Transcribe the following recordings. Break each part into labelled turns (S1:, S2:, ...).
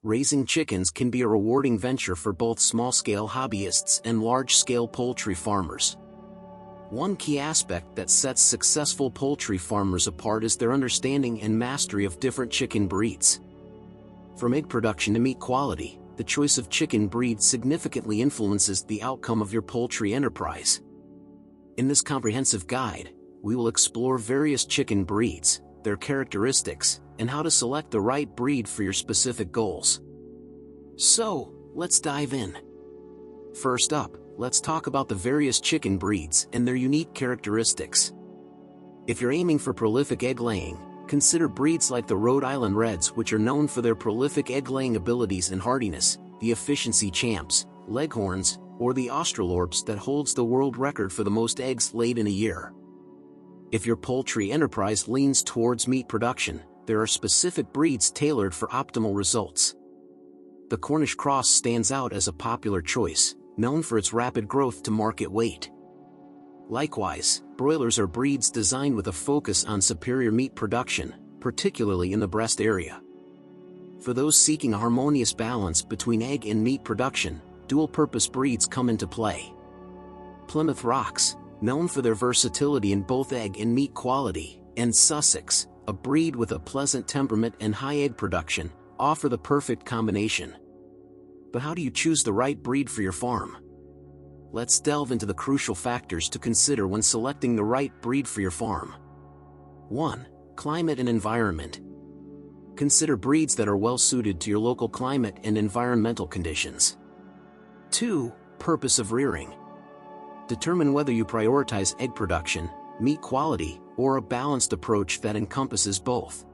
S1: Raising chickens can be a rewarding venture for both small-scale hobbyists and large-scale poultry farmers. One key aspect that sets successful poultry farmers apart is their understanding and mastery of different chicken breeds. From egg production to meat quality, the choice of chicken breed significantly influences the outcome of your poultry enterprise. In this comprehensive guide, we will explore various chicken breeds, their characteristics, and how to select the right breed for your specific goals. So, let's dive in. First up, let's talk about the various chicken breeds and their unique characteristics. If you're aiming for prolific egg laying, consider breeds like the Rhode Island Reds, which are known for their prolific egg-laying abilities and hardiness, the Efficiency Champs, Leghorns, or the Australorps that holds the world record for the most eggs laid in a year. If your poultry enterprise leans towards meat production, there are specific breeds tailored for optimal results. The Cornish Cross stands out as a popular choice, known for its rapid growth to market weight. Likewise, broilers are breeds designed with a focus on superior meat production, particularly in the breast area. For those seeking a harmonious balance between egg and meat production, dual-purpose breeds come into play. Plymouth Rocks, known for their versatility in both egg and meat quality, and Sussex, a breed with a pleasant temperament and high egg production, offer the perfect combination. But how do you choose the right breed for your farm? Let's delve into the crucial factors to consider when selecting the right breed for your farm. 1. Climate and environment. Consider breeds that are well suited to your local climate and environmental conditions. 2. Purpose of rearing. Determine whether you prioritize egg production, meat quality, or a balanced approach that encompasses both.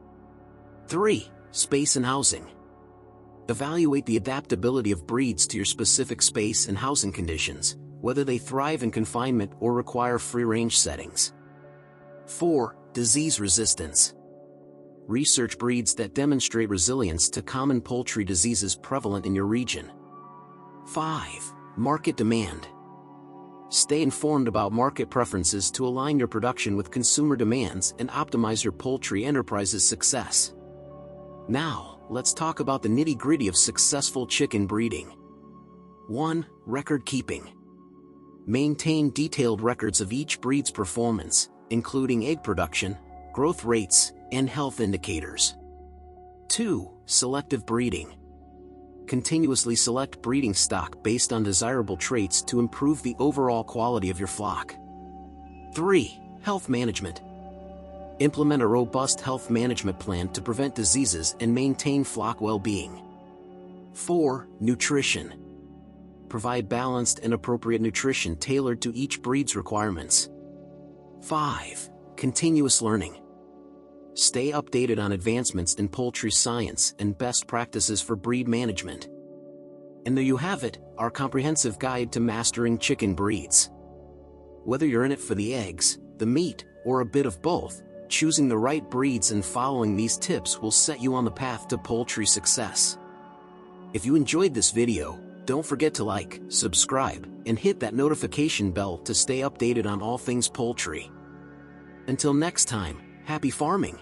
S1: 3. Space and housing. Evaluate the adaptability of breeds to your specific space and housing conditions, whether they thrive in confinement or require free-range settings. 4. Disease resistance. Research breeds that demonstrate resilience to common poultry diseases prevalent in your region. 5. Market demand. Stay informed about market preferences to align your production with consumer demands and optimize your poultry enterprise's success. Now, let's talk about the nitty-gritty of successful chicken breeding. 1. Record keeping. Maintain detailed records of each breed's performance, including egg production, growth rates, and health indicators. 2. Selective breeding. Continuously select breeding stock based on desirable traits to improve the overall quality of your flock. 3. Health management. Implement a robust health management plan to prevent diseases and maintain flock well-being. 4. Nutrition. Provide balanced and appropriate nutrition tailored to each breed's requirements. 5. Continuous learning. Stay updated on advancements in poultry science and best practices for breed management. And there you have it, our comprehensive guide to mastering chicken breeds. Whether you're in it for the eggs, the meat, or a bit of both, choosing the right breeds and following these tips will set you on the path to poultry success. If you enjoyed this video, don't forget to like, subscribe, and hit that notification bell to stay updated on all things poultry. Until next time, happy farming!